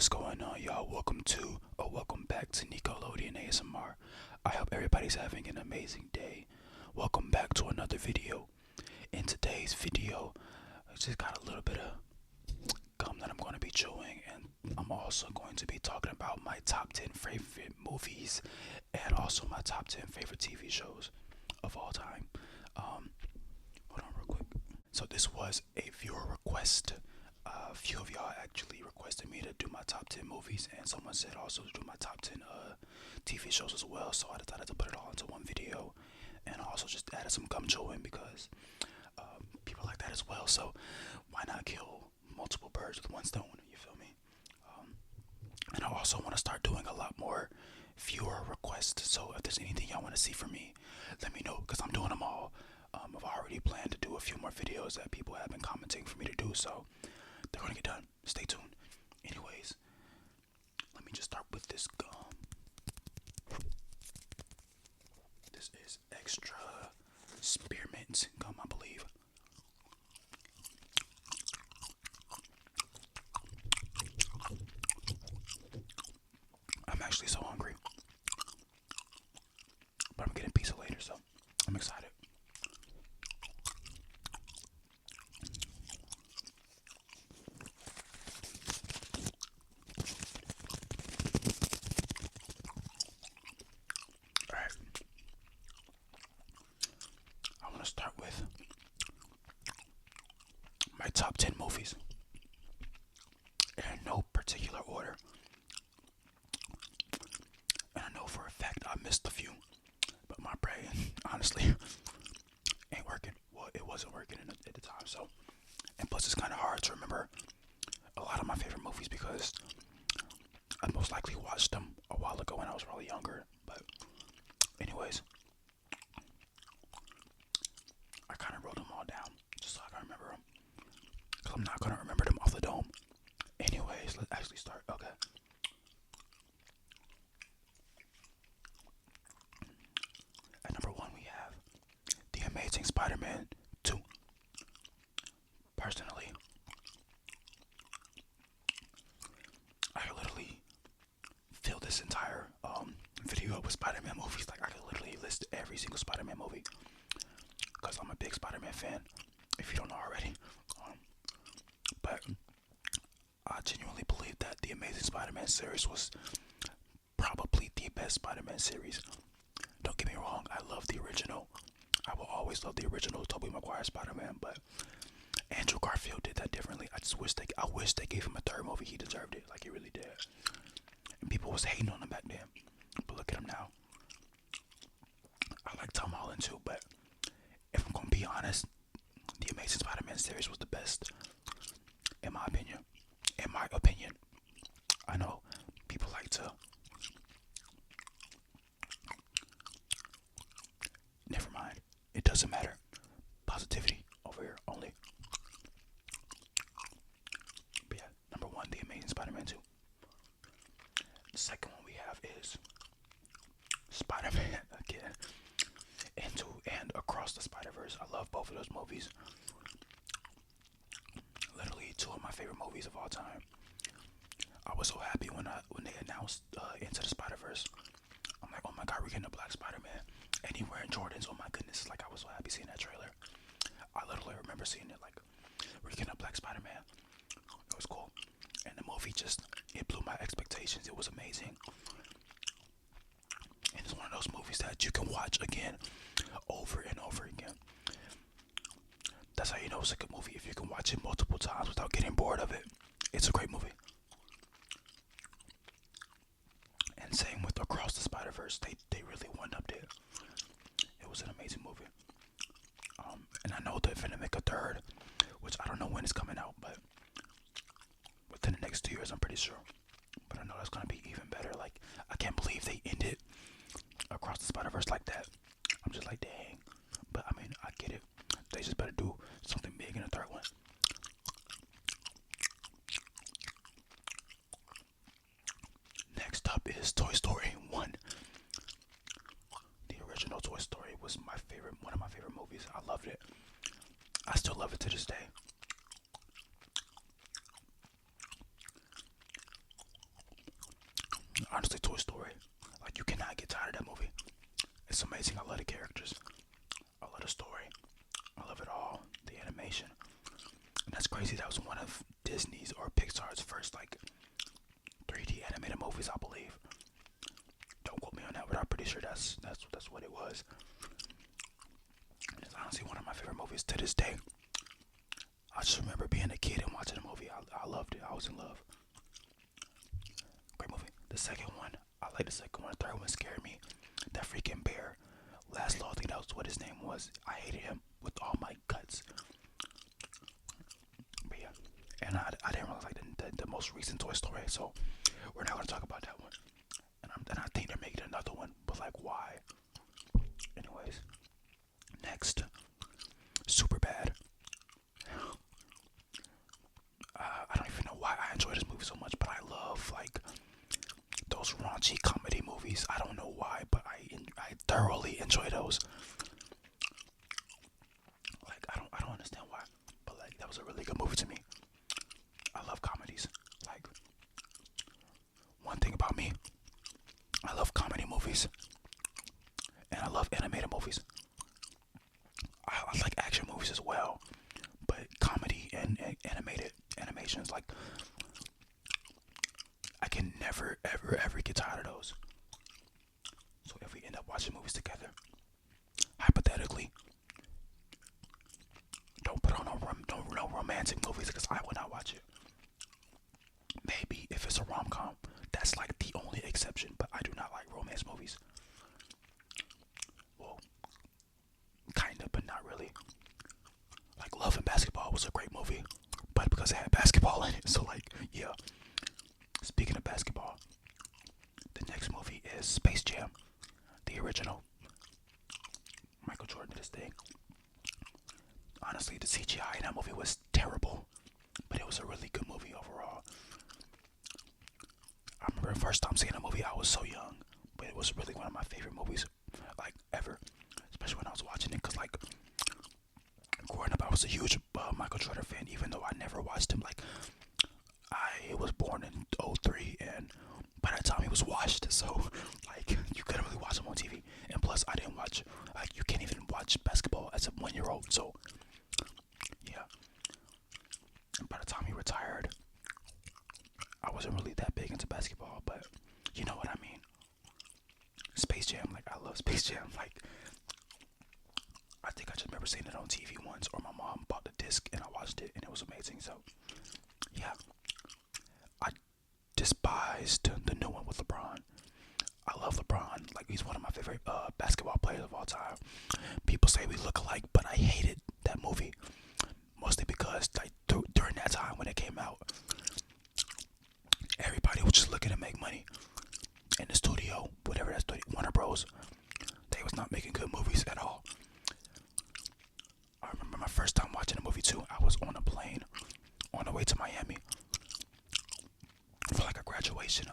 What's going on, y'all? Welcome back to Nickelodeon ASMR. I hope everybody's having an amazing day. Welcome back to another video. In today's video, I just got a little bit of gum that I'm going to be chewing, and I'm also going to be talking about my top 10 favorite movies and also my top 10 favorite TV shows of all time. Hold on real quick. So this was a viewer request. A few of y'all actually requested me to do my top 10 movies, and someone said also to do my top 10 TV shows as well, so I decided to put it all into one video, and I also just added some gum chewing because people like that as well, so why not kill multiple birds with one stone, you feel me? And I also want to start doing a lot more viewer requests, so if there's anything y'all want to see from me, let me know, because I'm doing them all. I've already planned to do a few more videos that people have been commenting for me to do, so they're gonna get done. Stay tuned. Anyways, let me just start with this gum. This is extra spearmint gum, I believe. I'm actually so hungry, but I'm getting pizza later, so I'm excited. Alright, I want to start with my top 10 movies in no particular order. And I know for a fact I missed a few, but my brain honestly ain't working. Well, it wasn't working at the time, so. And plus, it's kind of hard to remember a lot of my favorite movies because I most likely watched them a while ago when I was really younger. But anyways, I kind of wrote them all down just so I can remember them, because I'm not going to remember them off the dome. Anyways, let's actually start. Okay. At number 1, we have The Amazing Spider-Man 2. Personally, I could literally fill this entire video up with Spider-Man movies. Like, I could literally list every single Spider-Man movie because I'm a big Spider-Man fan, if you don't know already. But I genuinely believe that the Amazing Spider-Man series was probably the best Spider-Man series. Don't get me wrong, I love the original. I will always love the original Tobey Maguire Spider-Man, but Andrew Garfield did that differently. I wish they gave him a third movie. He deserved it, like he really did. And people was hating on him back then, but look at him now. I like Tom Holland too, but if I'm gonna be honest, the Amazing Spider-Man series was the best, in my opinion. In my opinion, I know people like to. Never mind. It doesn't matter. Positivity over here only. But yeah, number 1, The Amazing Spider-Man 2. The second one we have is Spider-Man again. Into and Across the Spider-Verse. I love both of those movies. Literally 2 of my favorite movies of all time. I was so happy when they announced Into the Spider-Verse. I'm like, oh my god, we're getting a black Spider-Man. And he wearing Jordans. Oh my goodness, like I was so happy seeing that trailer. I literally remember seeing it, like, we're getting a black Spider-Man. It was cool. And the movie it blew my expectations. It was amazing. And it's one of those movies that you can watch again, over and over again. That's how you know it's a good movie, if you can watch it multiple times without getting bored of it. It's a great movie. And same with Across the Spider-Verse. They really one-upped it. It was an amazing movie. And I know they're finna make a third, which I don't know when it's coming out, but within the next 2 years, I'm pretty sure. But I know that's gonna be even better. Like, I can't believe they ended Across the Spider-Verse like that. I'm just like, dang. But I mean, I get it. They just better do something big in the third one. Next up is Toy Story 1. The original Toy Story was one of my favorite movies. I loved it. I still love it to this day. Honestly, Toy Story. Like, you cannot get tired of that movie. It's amazing. I love the characters. I love the story. I love it all. The animation. And that's crazy. That was one of Disney's or Pixar's first like 3D animated movies, I believe. Don't quote me on that, but I'm pretty sure that's what it was. And it's honestly one of my favorite movies to this day. I just remember being a kid and watching the movie. I loved it. I was in love. Great movie. The second one, I like the second one. The third one scared me. That freaking bear. Laszlo, I think that was what his name was. I hated him with all my guts. But yeah, and I didn't really like the most recent Toy Story, so we're not gonna talk about that one. And I think they're making another one, but like why? Anyways, next, Super Bad. I don't even know why I enjoy this movie so much, but I love like those raunchy comedy movies. I don't know why, but I thoroughly enjoy those. Like I don't understand why, but like that was a really good movie to me. I love comedies. Like one thing about me, I love comedy movies, and I love animated movies. I like action movies as well, but comedy and animated animations, like I can never ever get tired of those. So if we end up watching movies together, hypothetically, don't put on no romantic movies because I will not watch it. Maybe if it's a rom-com, that's like the only exception, but I do not like romance movies. Well, kinda, but not really. Like Love and Basketball was a great movie, but because it had basketball in it, so like, yeah. Speaking of basketball, the next movie is Space Jam, the original. Michael Jordan did his thing. Honestly, the CGI in that movie was terrible, but it was a really good movie overall. I remember the first time seeing a movie, I was so young, but it was really one of my favorite movies, like ever. Especially when I was watching it, cause like growing up, I was a huge Michael Jordan fan, even though I never watched him. Like I was born in '03, and by that time he was washed, so like you couldn't really watch him on TV. And plus, I didn't watch like you can't even watch basketball as a 1-year-old. So yeah. And by the time he retired, I wasn't really that big into basketball, but you know what I mean. Space Jam, like I love Space Jam. Like I think I just remember seeing it on TV once, or my mom bought the disc and I watched it, and it was amazing. So yeah, I despised the new one with LeBron. I love LeBron. Like he's one of my favorite basketball players of all time. People say we look alike, but I hated that movie mostly because like during that time when it came out, everybody was just looking to make money. In the studio, whatever that studio, Warner Bros, they was not making good movies at all. I remember my first time watching a movie too. I was on a plane on the way to Miami for like a graduation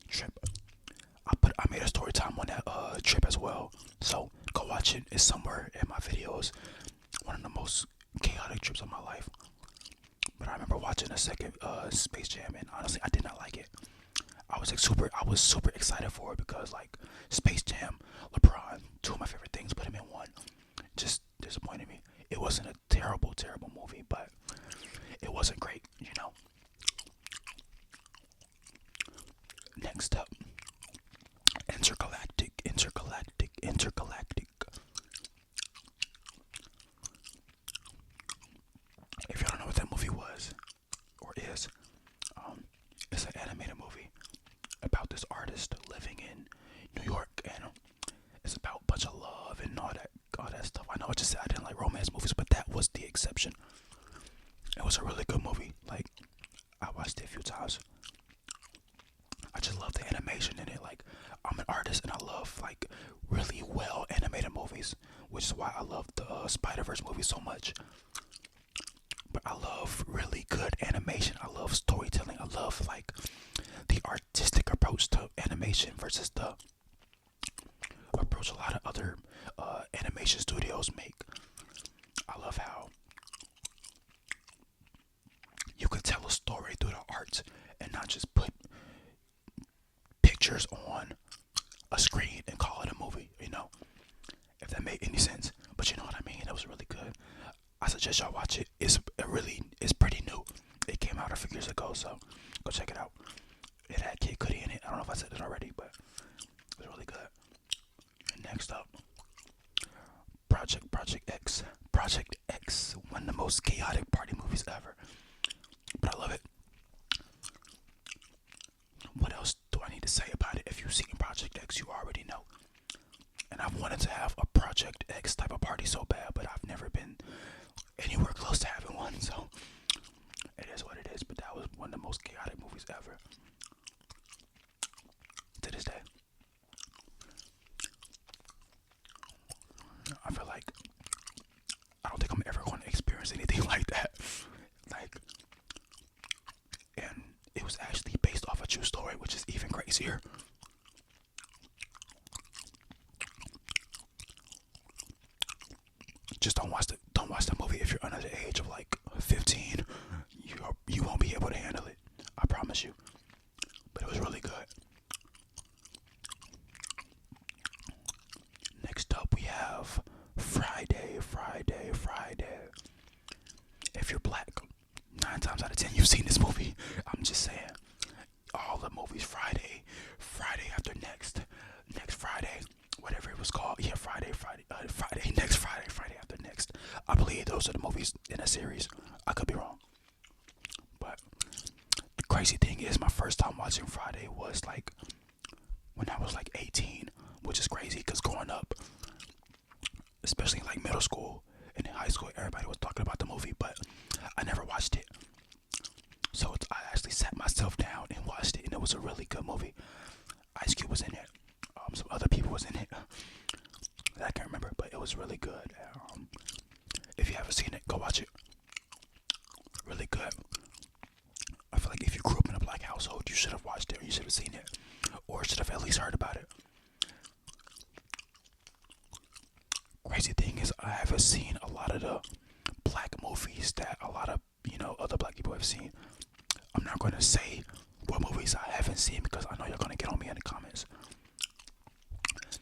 trip. I made a story time on that trip as well. So go watch it. It's somewhere in my videos. One of the most chaotic trips of my life. But I remember watching the second Space Jam, and honestly, I did not like it. I was super excited for it because like Space Jam, LeBron, two of my favorite things, put him in one. Just disappointed me. It wasn't a terrible movie, but it wasn't great, you know. Next up, Intergalactic. If y'all don't know what that movie was or is, it's an animated movie about this artist living in New York, and it's about a bunch of love and all that stuff. I know I just said I didn't like romance movies, but that was the exception. It was a really good movie. Like I watched it a few times. I just love the animation in it. Like I'm an artist and I love like really well animated movies, which is why I love the Spider-Verse movie so much. But I love really good animation. I love storytelling. I love like the artistic approach to animation versus the approach a lot of other animation studios make. I love how you can tell a story through the art and not just put years ago, so go check it out. It had Kid Cudi in it. I don't know if I said it already, but it was really good. And next up, Project X. Project X, one of the most chaotic party movies ever. But I love it. What else do I need to say about it? If you've seen Project X, you already know. And I've wanted to have a Project X type of party so bad, but I've never been anywhere close to having one, so it is what it is. But that was one of the most chaotic movies ever. To this day. I feel like I don't think I'm ever going to experience anything like that. Like, and it was actually based off a true story, which is even crazier. Just don't watch the movie if you're under the age of like 15. You won't be able to handle it. I promise you. But it was really good. Next up, we have Friday. If you're black, 9 times out of 10 you've seen this movie. I'm just saying. All the movies, Friday after next Friday, whatever it was called. Yeah, Friday, next Friday after next. I believe those are the movies in a series. I could be wrong. But the crazy thing is, my first time watching Friday was like when I was like 18, which is crazy because growing up, especially in like middle school and in high school, everybody was talking about the movie, but I never watched it. So I actually sat myself down and watched it, and it was a really good movie. Ice Cube was in it. Some other people was in it that I can't remember, but it was really good. If you haven't seen it, go watch it. Really good. I feel like if you grew up in a black household, you should have watched it, or you should have seen it, or should have at least heard about it. Crazy thing is, I haven't seen a lot of the black movies that a lot of other black people have seen. I'm not going to say what movies I haven't seen because I know you're going to get on me in the comments.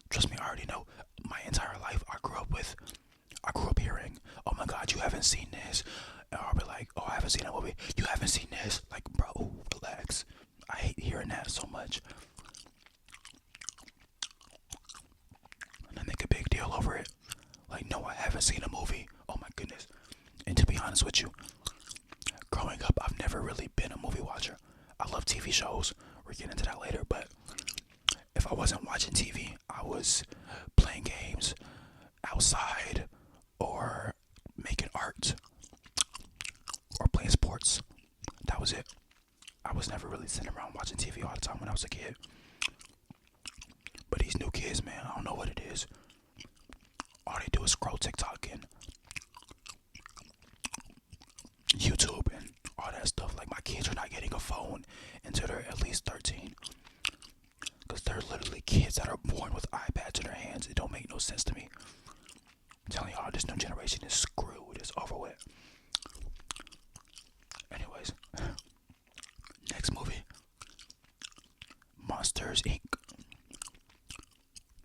Trust me, I already know. My entire life, I grew up hearing, "Oh my God, you haven't seen this," and I'll be like, "Oh, I haven't seen that movie. You haven't seen this?" Like, bro, relax. I hate hearing that so much. And I make a big deal over it. Like, no, I haven't seen a movie. Oh my goodness. And to be honest with you, growing up, I've never really been a movie watcher. I love TV shows. We'll get into that later, but if I wasn't watching TV, I was playing games outside or making art or playing sports. That was it. I was never really sitting around watching TV all the time when I was a kid. But these new kids, man, I don't know what it is. All they do is scroll TikTok and YouTube and all that stuff. Like, my kids are not getting a phone until they're at least 13. Because they're literally kids that are born with iPads in their hands. It don't make no sense to me. I'm telling y'all, this new generation is screwed. It's over with. Anyways, next movie, Monsters Inc.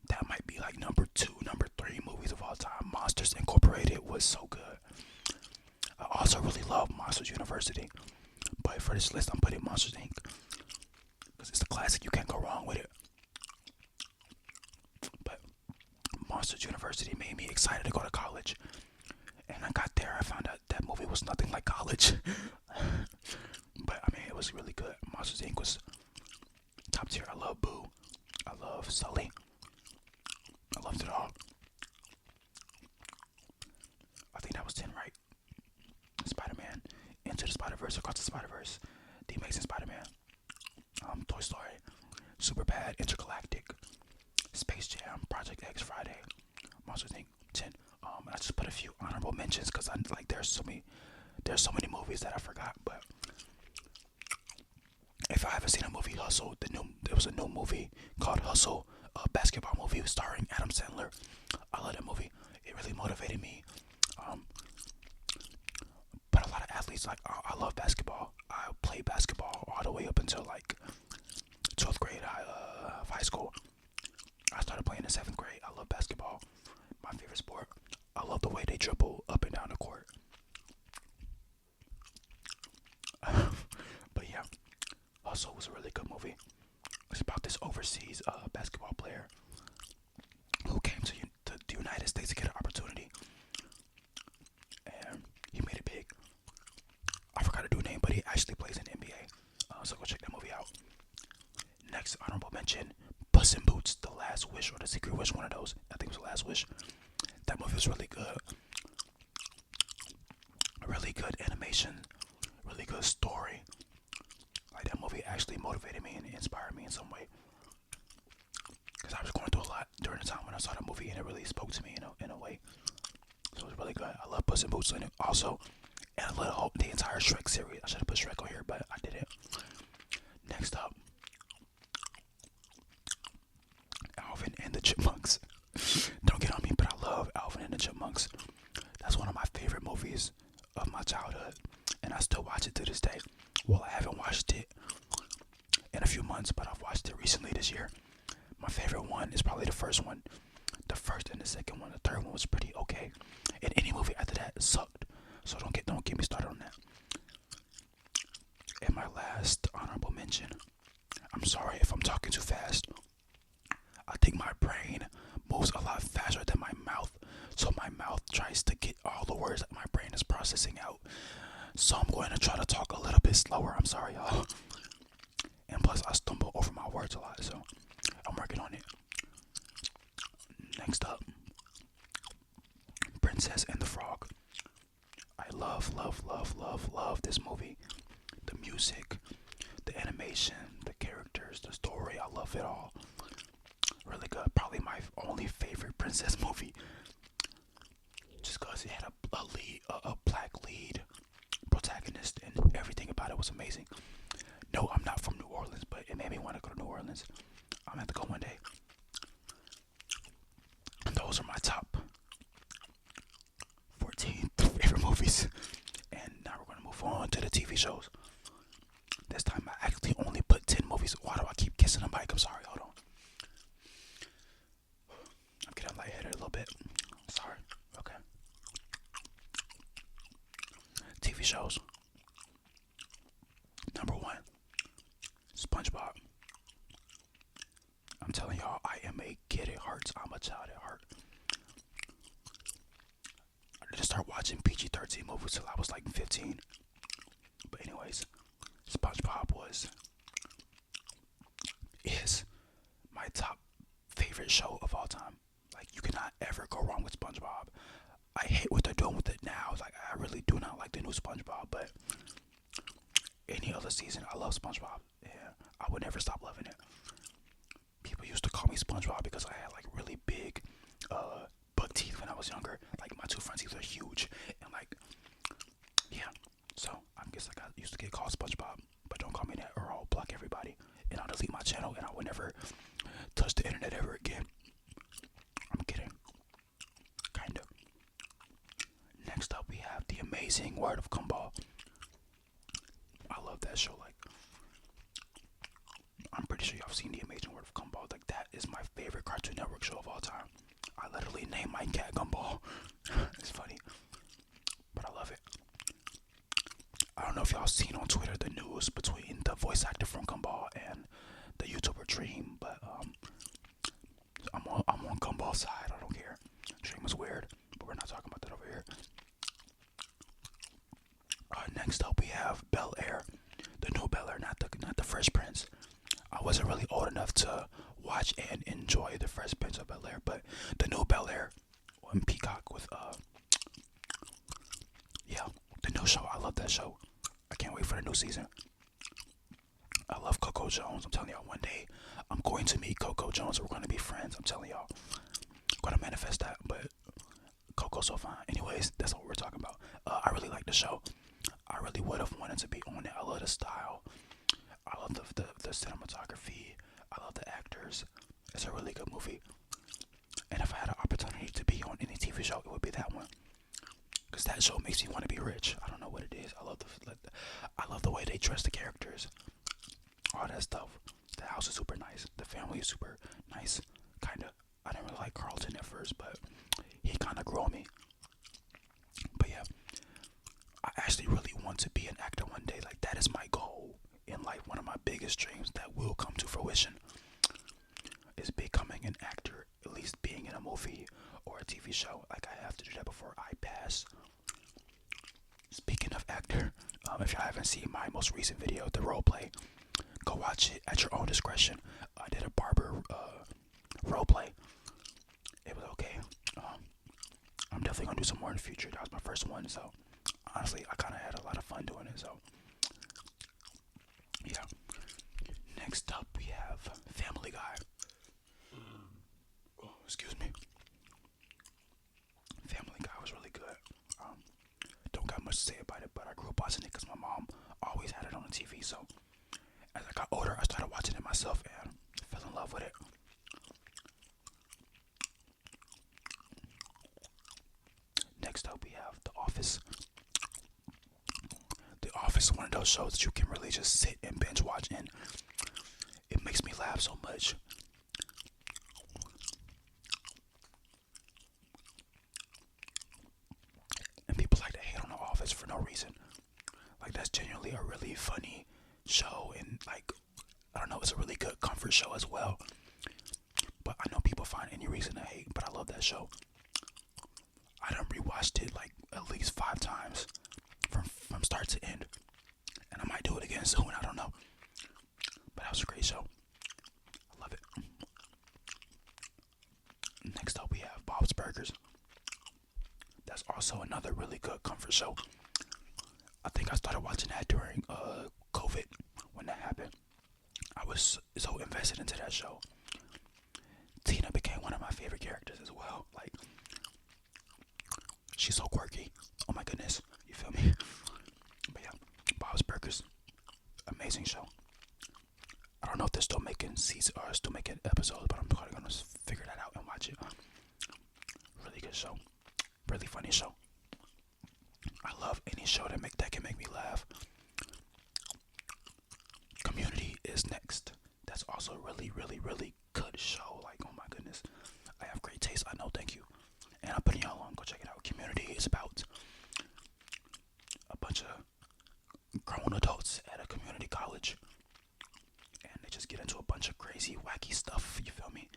That might be like number 2, number 3 movies of all time. Monsters Incorporated was so good. I also really love Monsters University, but for this list, I'm putting Monsters Inc. because it's a classic. You can't go wrong with it. But Monsters University made me excited to go to college, and I got there. I found out that movie was nothing like college. But I mean, it was really good. Monsters Inc. was top tier. I love Boo. I love Sully. I loved it all. I think that was 10, right? Spider-Man, Into the Spider-Verse, Across the Spider-Verse, The Amazing Spider-Man, Toy Story, Superbad, Intergalactic, Space Jam, Project X, Friday, Monsters Inc. 10. I just put a few honorable mentions because I like there's so many movies that I forgot. But if I haven't seen a movie, Hustle, there was a new movie called Hustle, a basketball movie starring Adam Sandler. I love that movie. It really motivated me. But a lot of athletes, like, I love basketball. I played basketball all the way up until like 12th grade of high school. I started playing in 7th grade. I love basketball. My favorite sport. I love the way they dribble up and down the court. also was a really good movie. It's about this overseas basketball player who came to the United States to get an opportunity, and he made it big. I forgot to do a name, but he actually plays in the NBA. So go check that movie out. Next honorable mention: Puss in Boots: The Last Wish or The Secret Wish, one of those. I think it was The Last Wish. That movie was really good. Really good animation, really good story. Like, that movie actually motivated me and inspired me in some way. Because I was going through a lot during the time when I saw that movie, and it really spoke to me in a way. So it was really good. I love Puss in Boots in it. Also, and I love the entire Shrek series. I should have put Shrek on here, but I didn't. Next up, Alvin and the Chipmunks. Don't get on me, but I love Alvin and the Chipmunks. That's one of my favorite movies of my childhood, and I still watch it to this day. Well, I haven't watched it in a few months, but I've watched it recently this year. My favorite one is probably the first one. The first and the second one. The third one was pretty okay, and any movie after that sucked. So don't get me started on that. And my last honorable mention. I'm sorry if I'm talking too fast. I think my brain moves a lot faster than my mouth, so my mouth tries to get all the words that my brain is processing out. So I'm going to try to talk a little bit slower. I'm sorry, y'all. And plus, I stumble over my words a lot, so I'm working on it. Next up, Princess and the Frog. I love this movie. The music, the animation, the characters, the story. I love it all. Really good. Probably my only favorite princess movie. Just because it had a black lead protagonist, and everything about it was amazing. No, I'm not from New Orleans, but it made me want to go to New Orleans. I'm gonna have to go one day. Those are my top 14 favorite movies. And now we're gonna move on to the TV shows. This time I actually only put 10 movies. Why do I keep kissing the mic? I'm sorry, hold on. I'm getting lightheaded a little bit. Sorry. Okay. TV shows. Number 1, SpongeBob. I'm telling y'all, I am a kid at heart. I'm a child at heart. I didn't start watching PG-13 movies till I was like 15. But anyways, SpongeBob is my top favorite show of all time. Like, you cannot ever go wrong with SpongeBob. I hate what they're doing with it now. Like, I really do not like the new SpongeBob, but any other season, I love SpongeBob. Yeah, I would never stop loving it. People used to call me SpongeBob because I had like really big buck teeth when I was younger. Like, my 2 front teeth are huge, and like, yeah. So I guess I used to get called SpongeBob, but don't call me that or I'll block everybody and I'll delete my channel and I will never touch the internet ever again. I'm kidding. Kinda. Next up, we have The Amazing World of Gumball. I love that show. Like, I'm pretty sure y'all have seen The Amazing World of Gumball. Like, that is my favorite Cartoon Network show of all time. I literally named my cat Gumball. It's funny, but I love it. I don't know if y'all seen on Twitter the news between the voice actor from Gumball and the YouTuber Dream, but I'm on Gumball's side. I don't care. Dream was weird, but we're not talking about that over here. Next up, we have Bel Air, the new Bel Air, not the Fresh Prince. I wasn't really old enough to watch and enjoy the Fresh Prince of Bel Air, but the new Bel Air on Peacock with the new show. I love that show. I can't wait for the new season. I love Coco Jones. I'm telling y'all, one day I'm going to meet Coco Jones. We're going to be friends. I'm telling y'all. I'm going to manifest that, but Coco's so fine. Anyways, that's what we're talking about. I really like the show. I really would have wanted to be on it. I love the style. I love the cinematography. I love the actors. It's a really good movie. And if I had an opportunity to be on any TV show, it would be that one. Because that show makes me want to be rich. I don't know what it is. I love the way they dress the characters. All that stuff. The house is super nice. The family is super nice. Kinda. I didn't really like Carlton at first, but he kinda grew on me. But yeah, I actually really want to be an actor one day. Like, that is my goal in life. One of my biggest biggest dreams that will come to fruition is becoming an actor, at least being in a movie or a TV show. Like, I have to do that before I pass. Speaking of actor, if y'all haven't seen my most recent video, the role play, go watch it at your own discretion. I did a barber role play. It was okay. I'm definitely gonna do some more in the future. That was my first one, so honestly, I kind of had a lot of fun doing it. So yeah. Next up, we have Family Guy. Oh, excuse me. Family Guy was really good. Don't got much to say about it, but I grew up watching it because my mom always had it on the TV. So as I got older, I started watching it myself and fell in love with it. Next up, we have The Office. The Office is one of those shows that you can really just sit and binge watch, and it makes me laugh so much. And people like to hate on The Office for no reason. Like, that's genuinely a really funny show, and like, I don't know, it's a really good comfort show as well. But I know people find any reason to hate, but I love that show. I done rewatched it like at least 5 times from start to end, and I might do it again soon. I don't know, but that was a great show. I love it. Next up, we have Bob's Burgers. That's also another really good comfort show. I think I started watching that during COVID when that happened. I was so invested into that show. Tina became one of my favorite characters as well. Like, she's so quirky. Oh my goodness, you feel me? But yeah, Bob's Burgers, amazing show. I don't know if they're still making seasons or still making episodes, but I'm probably gonna figure that out and watch it. Really good show, really funny show. I love any show that can make me laugh. Community is next. That's also a really, really, really good show. Like, oh my goodness, I have great taste. I know, thank you. And I'm putting y'all on. Go check it out. Community is about a bunch of grown adults at a community college, and they just get into a bunch of crazy, wacky stuff. You feel me?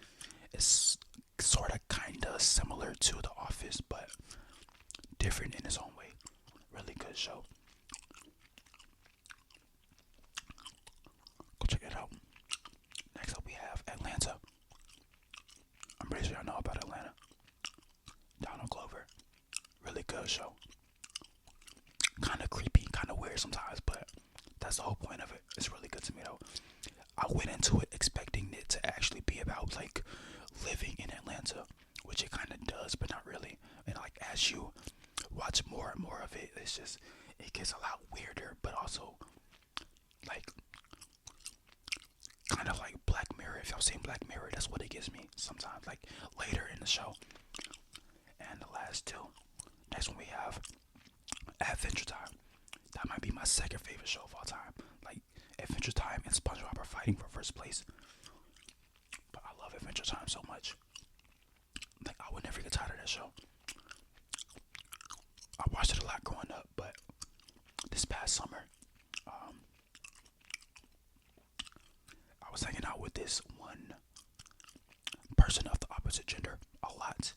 It's sort of, kind of similar to The Office, but different in its own way. Really good show. Go check it out. Next up, we have Atlanta. I'm pretty sure y'all know about Atlanta. Donald Glover. Really good show. Kind of creepy, kind of weird sometimes, but that's the whole point of it. It's really good to me though. I went into it expecting it to actually be about like living in Atlanta, which it kind of does, but not really. And like, as you watch more and more of it, it gets a lot weirder, but also like kind of like Black Mirror. If y'all seen Black Mirror, that's what it gives me sometimes, like later in the show. And the last two. Next one we have Adventure Time. That might be my second favorite show of all time. Like, Adventure Time and SpongeBob are fighting for first place. But I love Adventure Time so much. Like, I would never get tired of that show. I watched it a lot growing up, but this past summer, I was hanging out with this one person of the opposite gender a lot.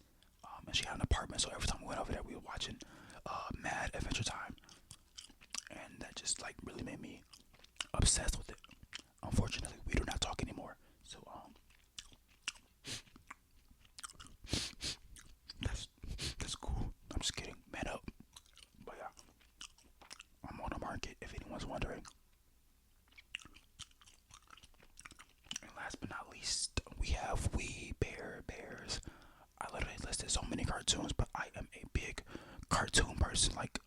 And she had an apartment, so every time we went over there, we were watching Mad Adventure Time. And that just like really made me obsessed with it. Unfortunately, we do not talk anymore. So that's cool. I'm just kidding. Man up. But yeah, I'm on the market if anyone's wondering. And last but not least, we have We Bare Bears. I literally listed so many cartoons, but I am a big cartoon person. Like,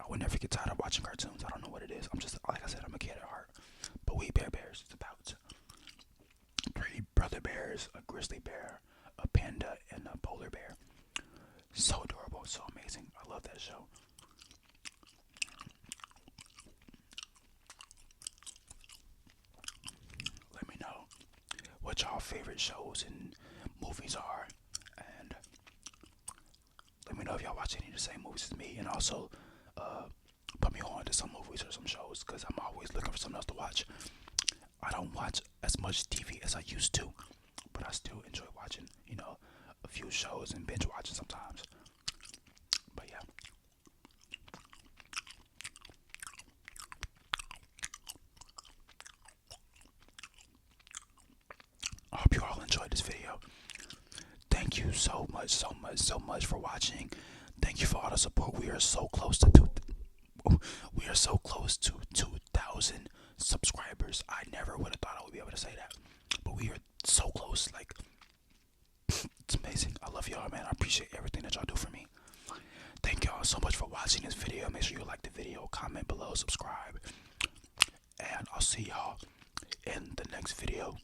I would never get tired of watching cartoons. I don't know what it is. I'm just, like I said, I'm a kid at heart. But We Bare Bears is about 3 brother bears, a grizzly bear, a panda, and a polar bear. So adorable, so amazing. I love that show. Let me know what y'all favorite shows and movies are, and let me know if y'all watch any of the same movies as me, and also put me on to some movies or some shows because I'm always looking for something else to watch. I don't watch as much TV as I used to, but I still enjoy watching, a few shows and binge watching sometimes. But yeah. I hope you all enjoyed this video. Thank you so much for watching. Thank you for all the support. We are so close to 2,000 subscribers. I never would have thought I would be able to say that, but we are so close. Like, it's amazing. I love y'all, man. I appreciate everything that y'all do for me. Thank y'all so much for watching this video. Make sure you like the video, comment below, subscribe, and I'll see y'all in the next video.